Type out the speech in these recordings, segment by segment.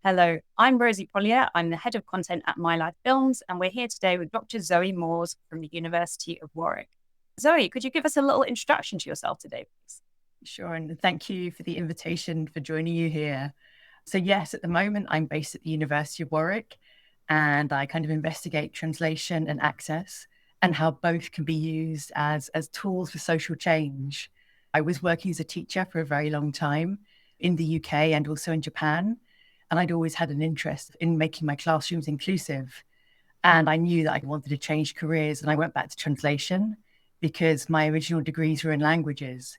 Hello, I'm Rosie Pollier. I'm the head of content at My Life Films, and we're here today with Dr. Zoe Moores from the University of Warwick. Zoe, could you give us a little introduction to yourself today, please? Sure, and thank you for the invitation for joining you here. So, yes, at the moment, I'm based at the University of Warwick and I kind of investigate translation and access and how both can be used as tools for social change. I was working as a teacher for a very long time in the UK and also in Japan. And I'd always had an interest in making my classrooms inclusive. And I knew that I wanted to change careers. And I went back to translation because my original degrees were in languages.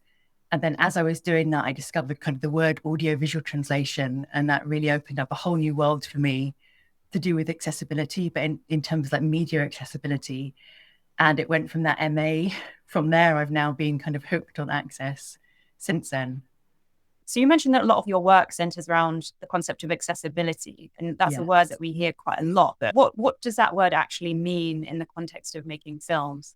And then as I was doing that, I discovered kind of the word audiovisual translation. And that really opened up a whole new world for me to do with accessibility, but in terms of like media accessibility. And it went from that MA. From there, I've now been kind of hooked on access since then. So, you mentioned that a lot of your work centers around the concept of accessibility, and that's a word Yes. that we hear quite a lot. But what does that word actually mean in the context of making films?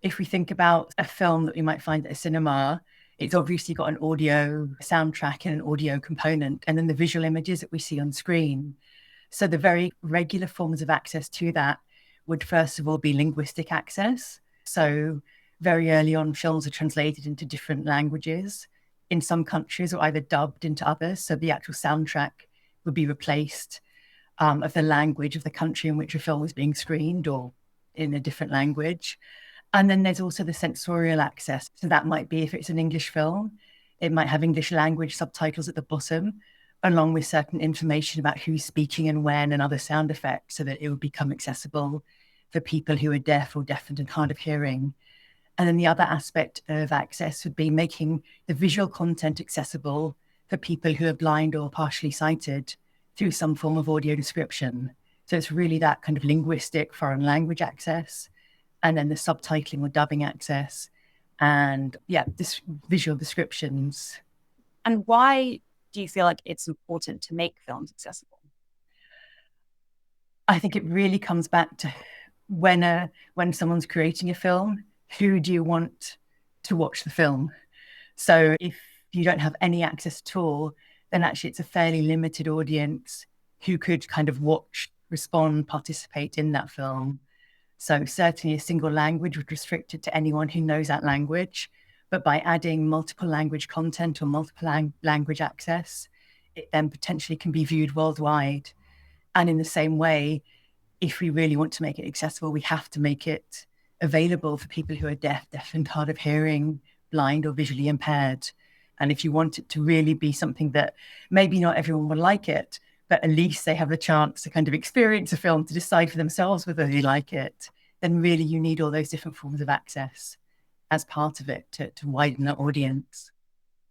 If we think about a film that we might find at a cinema, it's obviously got an audio soundtrack and an audio component, and then the visual images that we see on screen. So the very regular forms of access to that would first of all be linguistic access. So very early on, films are translated into different languages. In some countries, or either dubbed into others. So the actual soundtrack would be replaced of the language of the country in which a film was being screened or in a different language. And then there's also the sensorial access. So that might be if it's an English film, it might have English language subtitles at the bottom, along with certain information about who's speaking and when and other sound effects so that it would become accessible for people who are deaf or deafened and hard of hearing. And then the other aspect of access would be making the visual content accessible for people who are blind or partially sighted through some form of audio description. So it's really that kind of linguistic foreign language access, and then the subtitling or dubbing access, and this visual descriptions. And why do you feel like it's important to make films accessible? I think it really comes back to when someone's creating a film, who do you want to watch the film? So if you don't have any access at all, then actually it's a fairly limited audience who could kind of watch, respond, participate in that film. So certainly a single language would restrict it to anyone who knows that language. But by adding multiple language content or multiple language access, it then potentially can be viewed worldwide. And in the same way, if we really want to make it accessible, we have to make it available for people who are deaf and hard of hearing, blind or visually impaired. And if you want it to really be something that maybe not everyone will like it, but at least they have a chance to kind of experience a film to decide for themselves whether they like it, then really you need all those different forms of access as part of it to widen the audience.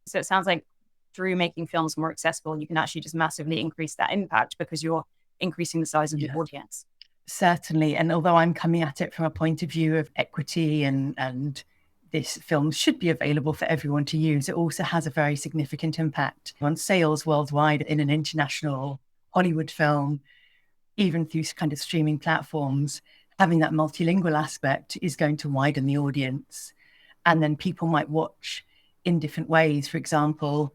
So it sounds like through making films more accessible, you can actually just massively increase that impact because you're increasing the size of the audience. Certainly. And although I'm coming at it from a point of view of equity and this film should be available for everyone to use, it also has a very significant impact on sales worldwide in an international Hollywood film, even through kind of streaming platforms. Having that multilingual aspect is going to widen the audience. And then people might watch in different ways. For example,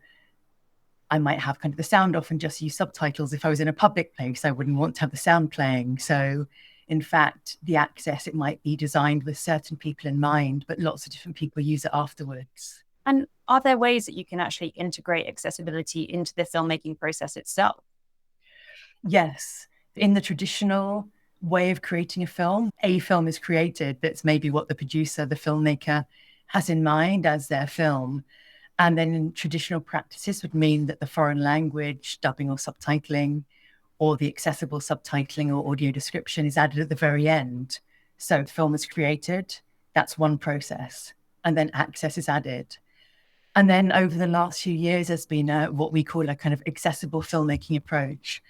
I might have kind of the sound off and just use subtitles. If I was in a public place, I wouldn't want to have the sound playing. So in fact, the access, it might be designed with certain people in mind, but lots of different people use it afterwards. And are there ways that you can actually integrate accessibility into the filmmaking process itself? Yes. In the traditional way of creating a film is created. That's maybe what the producer, the filmmaker has in mind as their film. And then in traditional practices would mean that the foreign language dubbing or subtitling or the accessible subtitling or audio description is added at the very end. So the film is created, that's one process, and then access is added. And then over the last few years, there's been what we call a kind of accessible filmmaking approach.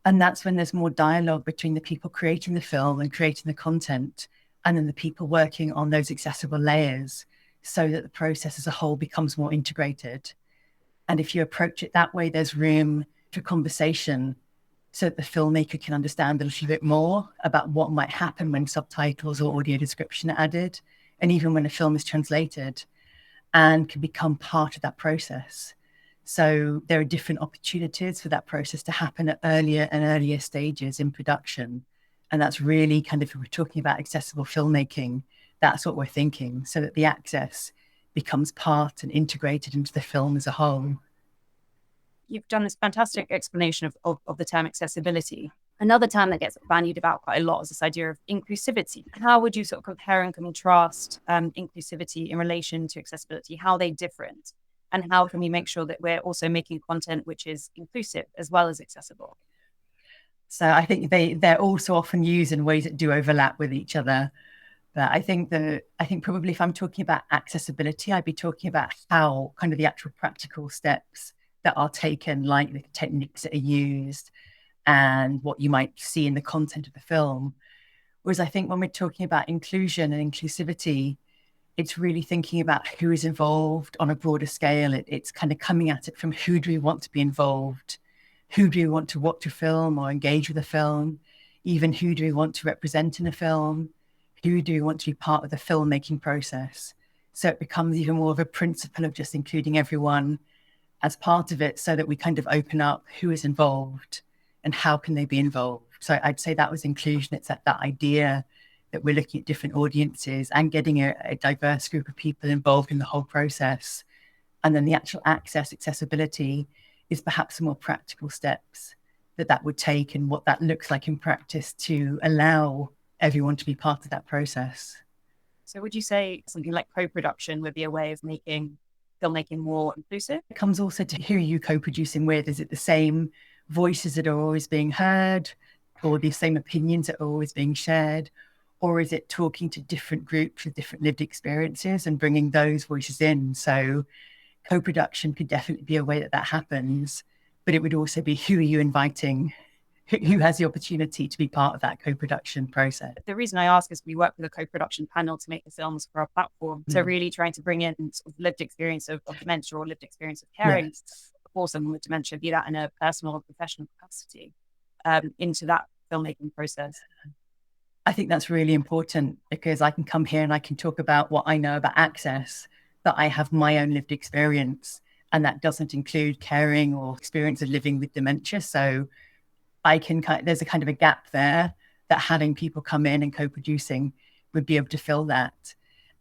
And that's when there's more dialogue between the people creating the film and creating the content, and then the people working on those accessible layers so that the process as a whole becomes more integrated. And if you approach it that way, there's room for conversation so that the filmmaker can understand a little bit more about what might happen when subtitles or audio description are added, and even when a film is translated, and can become part of that process. So there are different opportunities for that process to happen at earlier and earlier stages in production. And that's really kind of, if we're talking about accessible filmmaking, that's what we're thinking, so that the access becomes part and integrated into the film as a whole. You've done this fantastic explanation of the term accessibility. Another term that gets bandied about quite a lot is this idea of inclusivity. How would you sort of compare and contrast inclusivity in relation to accessibility? How are they different? And how can we make sure that we're also making content which is inclusive as well as accessible? So I think they're also often used in ways that do overlap with each other. But I think probably if I'm talking about accessibility, I'd be talking about how kind of the actual practical steps that are taken, like the techniques that are used and what you might see in the content of the film. Whereas I think when we're talking about inclusion and inclusivity, it's really thinking about who is involved on a broader scale. It's kind of coming at it from who do we want to be involved? Who do we want to watch a film or engage with a film? Even who do we want to represent in a film? Who do we want to be part of the filmmaking process? So it becomes even more of a principle of just including everyone as part of it, so that we kind of open up who is involved and how can they be involved. So I'd say that was inclusion. It's that idea that we're looking at different audiences and getting a diverse group of people involved in the whole process. And then the actual accessibility is perhaps the more practical steps that would take and what that looks like in practice to allow everyone to be part of that process. So would you say something like co-production would be a way of making filmmaking more inclusive? It comes also to who are you co-producing with? Is it the same voices that are always being heard, or the same opinions that are always being shared? Or is it talking to different groups with different lived experiences and bringing those voices in? So co-production could definitely be a way that happens, but it would also be who are you inviting? Who has the opportunity to be part of that co-production process? The reason I ask is we work with a co-production panel to make the films for our platform. So really trying to bring in sort of lived experience of dementia or lived experience of caring for someone with dementia, be that in a personal or professional capacity, into that filmmaking process. I think that's really important, because I can come here and I can talk about what I know about access, but I have my own lived experience, and that doesn't include caring or experience of living with dementia. So I can there's a kind of a gap there that having people come in and co-producing would be able to fill that.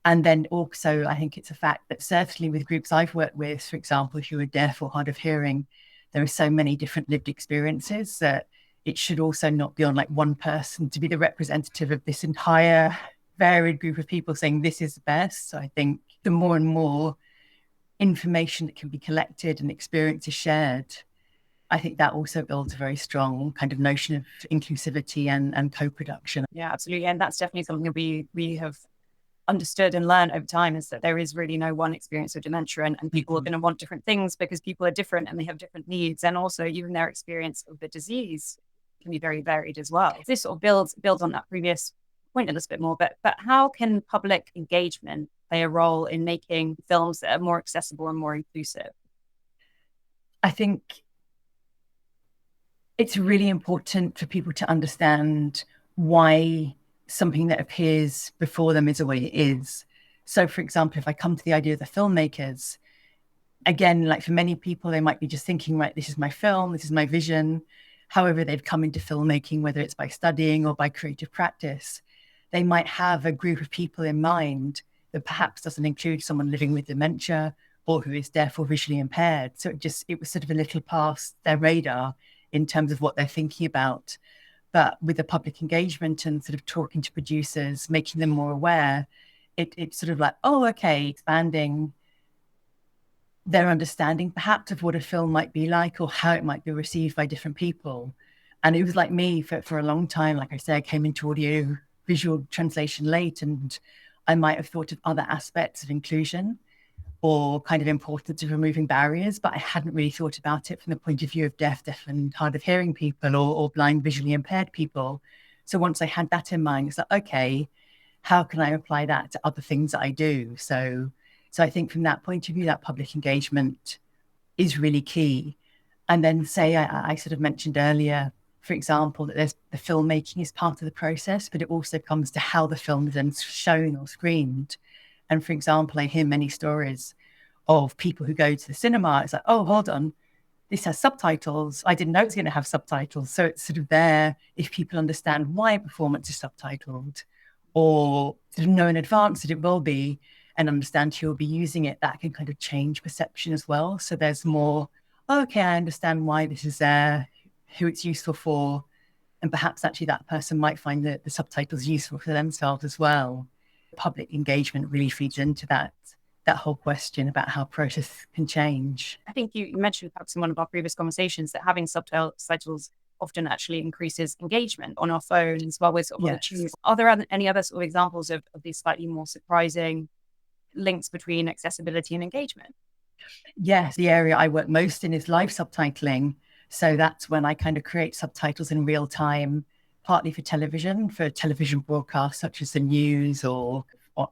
And then also, I think it's a fact that certainly with groups I've worked with, for example, who are deaf or hard of hearing, there are so many different lived experiences that it should also not be on like one person to be the representative of this entire varied group of people saying this is the best. So I think the more and more information that can be collected and experiences shared, I think that also builds a very strong kind of notion of inclusivity and co-production. Yeah, absolutely. And that's definitely something that we have understood and learned over time, is that there is really no one experience of dementia, and people are going to want different things because people are different and they have different needs. And also even their experience of the disease can be very varied as well. This sort of builds on that previous point a little bit more, but how can public engagement play a role in making films that are more accessible and more inclusive? I think it's really important for people to understand why something that appears before them is the way it is. So, for example, if I come to the idea of the filmmakers, again, like for many people, they might be just thinking, right, this is my film, this is my vision. However, they've come into filmmaking, whether it's by studying or by creative practice, they might have a group of people in mind that perhaps doesn't include someone living with dementia or who is deaf or visually impaired. So it was sort of a little past their radar in terms of what they're thinking about. But with the public engagement and sort of talking to producers, making them more aware, it's sort of like, oh, okay, expanding their understanding perhaps of what a film might be like or how it might be received by different people. And it was like me for a long time. Like I said, I came into audio visual translation late, and I might have thought of other aspects of inclusion or kind of importance of removing barriers, but I hadn't really thought about it from the point of view of deaf and hard of hearing people or blind visually impaired people. So once I had that in mind, it's like, okay, how can I apply that to other things that I do? So I think from that point of view, that public engagement is really key. And then say, I sort of mentioned earlier, for example, that the filmmaking is part of the process, but it also comes to how the film is then shown or screened. And for example, I hear many stories of people who go to the cinema. It's like, oh, hold on, this has subtitles. I didn't know it was going to have subtitles. So it's sort of there if people understand why a performance is subtitled, or sort of know in advance that it will be, and understand who will be using it, that can kind of change perception as well. So there's more, okay, I understand why this is there, who it's useful for, and perhaps actually that person might find the subtitles useful for themselves as well. Public engagement really feeds into that whole question about how process can change. I think you mentioned perhaps in one of our previous conversations that having subtitles often actually increases engagement on our phones while we're sort of on the tube. Are there any other sort of examples of these slightly more surprising links between accessibility and engagement? Yes, the area I work most in is live subtitling. So that's when I kind of create subtitles in real time, partly for television broadcasts such as the news or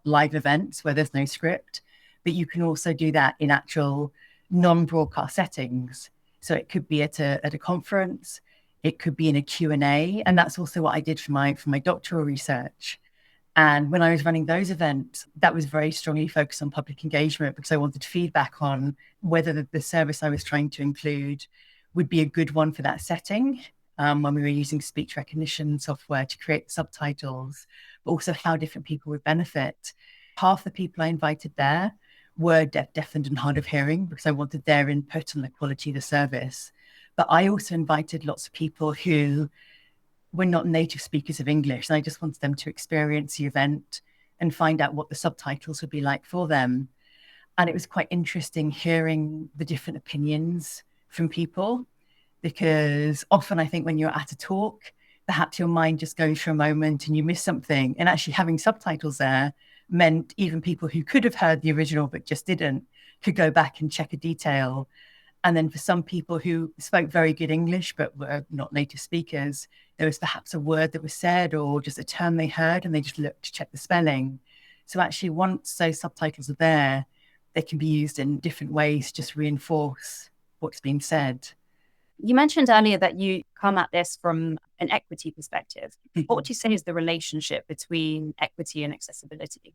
live events where there's no script. But you can also do that in actual non-broadcast settings. So it could be at a conference, it could be in a Q&A, and that's also what I did for my doctoral research. And when I was running those events, that was very strongly focused on public engagement because I wanted feedback on whether the service I was trying to include would be a good one for that setting, when we were using speech recognition software to create subtitles, but also how different people would benefit. Half the people I invited there were deafened and hard of hearing because I wanted their input on the quality of the service. But I also invited lots of people who were not native speakers of English, and I just wanted them to experience the event and find out what the subtitles would be like for them. And it was quite interesting hearing the different opinions from people, because often I think when you're at a talk, perhaps your mind just goes for a moment and you miss something. And actually having subtitles there meant even people who could have heard the original but just didn't could go back and check a detail. And then for some people who spoke very good English but were not native speakers, there was perhaps a word that was said or just a term they heard and they just looked to check the spelling. So actually once those subtitles are there, they can be used in different ways to just reinforce what's being said. You mentioned earlier that you come at this from an equity perspective. What would you say is the relationship between equity and accessibility?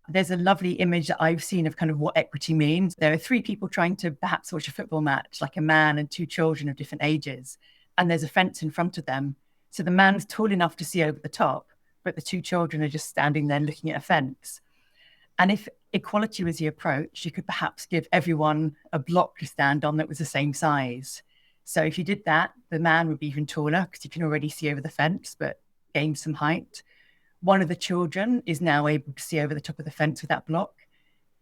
There's a lovely image that I've seen of kind of what equity means. There are three people trying to perhaps watch a football match, like a man and two children of different ages, and there's a fence in front of them. So the man's tall enough to see over the top, but the two children are just standing there looking at a fence. And if equality was the approach, you could perhaps give everyone a block to stand on that was the same size. So if you did that, the man would be even taller because you can already see over the fence, but gain some height. One of the children is now able to see over the top of the fence with that block.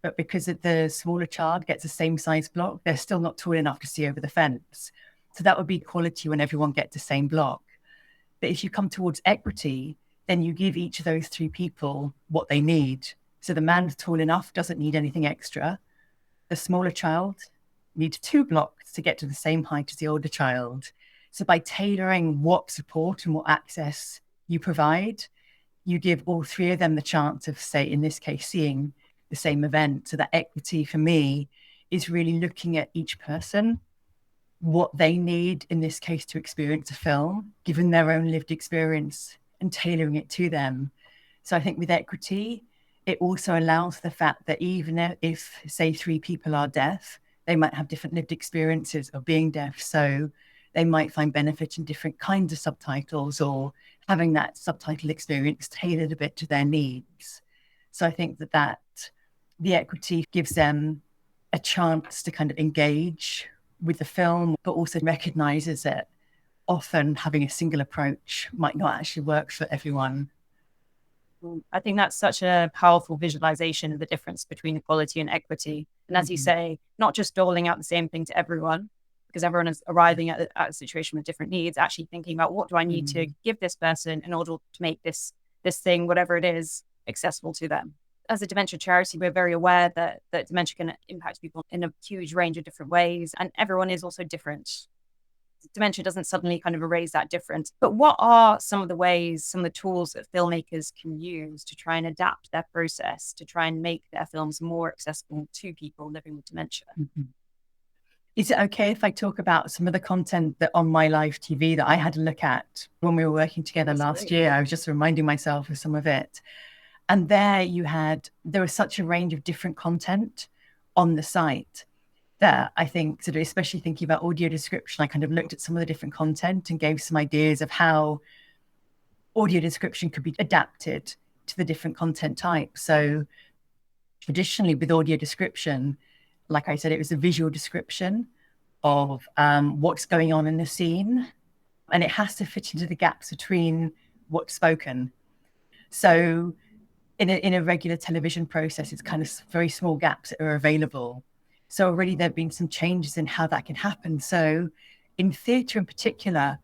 But because the smaller child gets the same size block, they're still not tall enough to see over the fence. So that would be equality when everyone gets the same block. But if you come towards equity, then you give each of those three people what they need. So the man tall enough doesn't need anything extra. The smaller child needs 2 blocks to get to the same height as the older child. So by tailoring what support and what access you provide, you give all three of them the chance of, say, in this case, seeing the same event. So that equity for me is really looking at each person, what they need in this case to experience a film, given their own lived experience and tailoring it to them. So I think with equity, it also allows the fact that even if, say, 3 people are deaf, they might have different lived experiences of being deaf. So they might find benefit in different kinds of subtitles or having that subtitle experience tailored a bit to their needs. So I think that the equity gives them a chance to kind of engage with the film, but also recognizes that often having a single approach might not actually work for everyone. I think that's such a powerful visualization of the difference between equality and equity. And as you say, not just doling out the same thing to everyone, because everyone is arriving at a situation with different needs, actually thinking about what do I need to give this person in order to make this thing, whatever it is, accessible to them. As a dementia charity, we're very aware that dementia can impact people in a huge range of different ways, and everyone is also different. Dementia doesn't suddenly kind of erase that difference. But what are some of the ways, some of the tools that filmmakers can use to try and adapt their process, to try and make their films more accessible to people living with dementia? Is it okay if I talk about some of the content that on my live TV that I had a look at when we were working together last year? I was just reminding myself of some of it. And there was such a range of different content on the site that I think sort of, especially thinking about audio description, I kind of looked at some of the different content and gave some ideas of how audio description could be adapted to the different content types. So traditionally with audio description, like I said, it was a visual description of what's going on in the scene, and it has to fit into the gaps between what's spoken. So in a regular television process, it's kind of very small gaps that are available. So already there have been some changes in how that can happen. So in theatre in particular,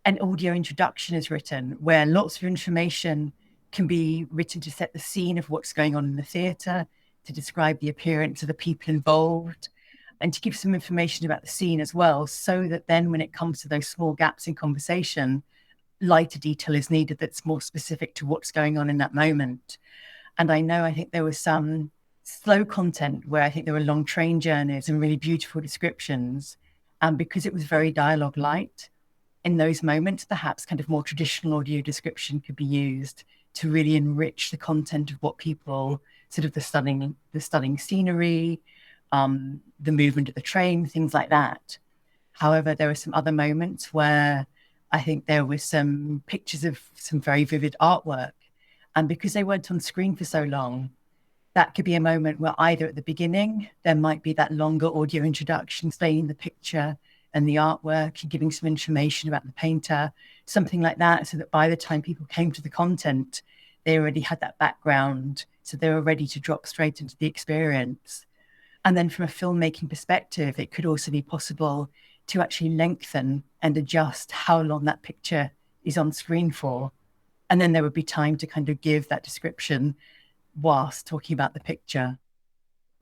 an audio introduction is written where lots of information can be written to set the scene of what's going on in the theatre, to describe the appearance of the people involved, and to give some information about the scene as well, so that then when it comes to those small gaps in conversation, lighter detail is needed that's more specific to what's going on in that moment. And I think there was some slow content where I think there were long train journeys and really beautiful descriptions. And because it was very dialogue light, in those moments, perhaps kind of more traditional audio description could be used to really enrich the content of what people sort of the stunning scenery, the movement of the train, things like that. However, there were some other moments where I think there were some pictures of some very vivid artwork. And because they weren't on screen for so long, that could be a moment where either at the beginning, there might be that longer audio introduction explaining the picture and the artwork and giving some information about the painter, something like that, so that by the time people came to the content, they already had that background, so they were ready to drop straight into the experience. And then from a filmmaking perspective, it could also be possible to actually lengthen and adjust how long that picture is on screen for. And then there would be time to kind of give that description whilst talking about the picture.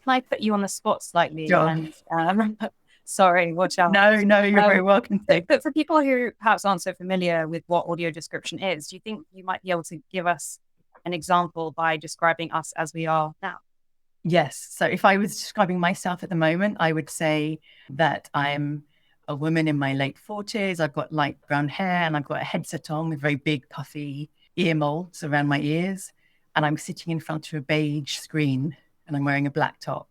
Can I put you on the spot slightly? John. And sorry, watch out. No, you're very welcome to. But for people who perhaps aren't so familiar with what audio description is, do you think you might be able to give us an example by describing us as we are now? Yes. So if I was describing myself at the moment, I would say that I'm a woman in my late 40s. I've got light brown hair and I've got a headset on with very big, puffy ear molds around my ears. And I'm sitting in front of a beige screen and I'm wearing a black top.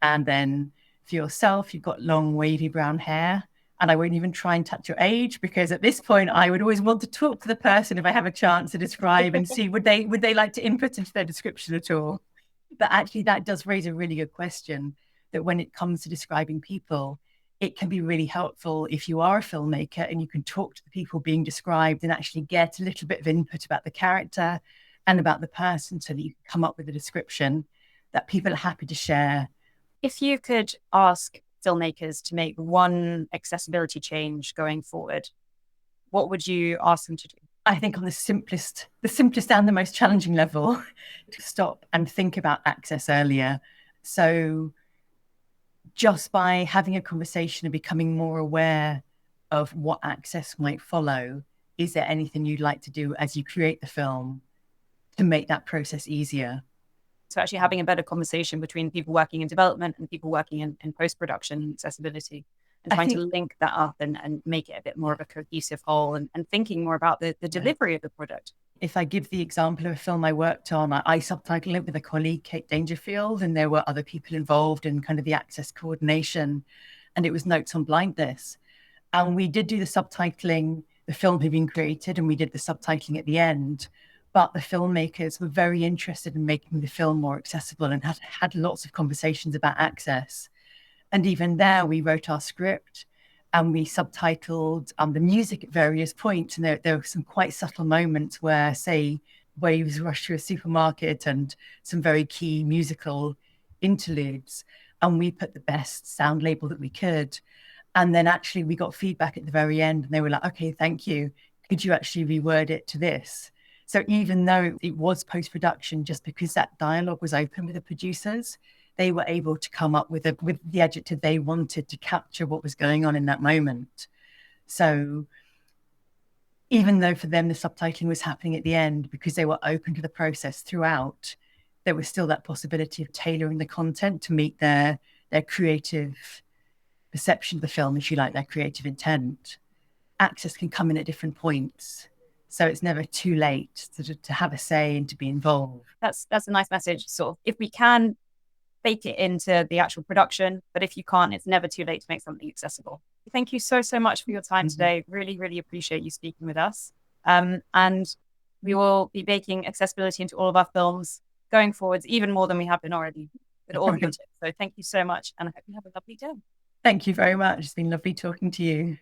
And then for yourself, you've got long, wavy brown hair. And I won't even try and touch your age, because at this point, I would always want to talk to the person if I have a chance to describe and see would they like to input into their description at all. But actually, that does raise a really good question, that when it comes to describing people, it can be really helpful if you are a filmmaker and you can talk to the people being described and actually get a little bit of input about the character and about the person, so that you can come up with a description that people are happy to share. If you could ask filmmakers to make one accessibility change going forward, what would you ask them to do? I think on the simplest and the most challenging level, to stop and think about access earlier. So just by having a conversation and becoming more aware of what access might follow, is there anything you'd like to do as you create the film to make that process easier? So actually having a better conversation between people working in development and people working in post-production accessibility, and trying to link that up and make it a bit more of a cohesive whole, and thinking more about the delivery of the product. If I give the example of a film I worked on, I subtitled it with a colleague, Kate Dangerfield, and there were other people involved in kind of the access coordination, and it was Notes on Blindness. And we did do the subtitling, the film had been created, and we did the subtitling at the end. But the filmmakers were very interested in making the film more accessible and had lots of conversations about access. And even there, we wrote our script and we subtitled the music at various points. And there were some quite subtle moments where, say, waves rush through a supermarket and some very key musical interludes. And we put the best sound label that we could. And then actually we got feedback at the very end and they were like, okay, thank you. Could you actually reword it to this? So even though it was post-production, just because that dialogue was open with the producers, they were able to come up with the adjective they wanted to capture what was going on in that moment. So even though for them the subtitling was happening at the end, because they were open to the process throughout, there was still that possibility of tailoring the content to meet their creative perception of the film, if you like, their creative intent. Access can come in at different points. So it's never too late to have a say and to be involved. That's a nice message. Sort of, if we can bake it into the actual production. But if you can't, it's never too late to make something accessible. Thank you so, so much for your time today. Really, really appreciate you speaking with us. And we will be baking accessibility into all of our films going forwards, even more than we have been already with audio tips. So thank you so much, and I hope you have a lovely day. Thank you very much. It's been lovely talking to you.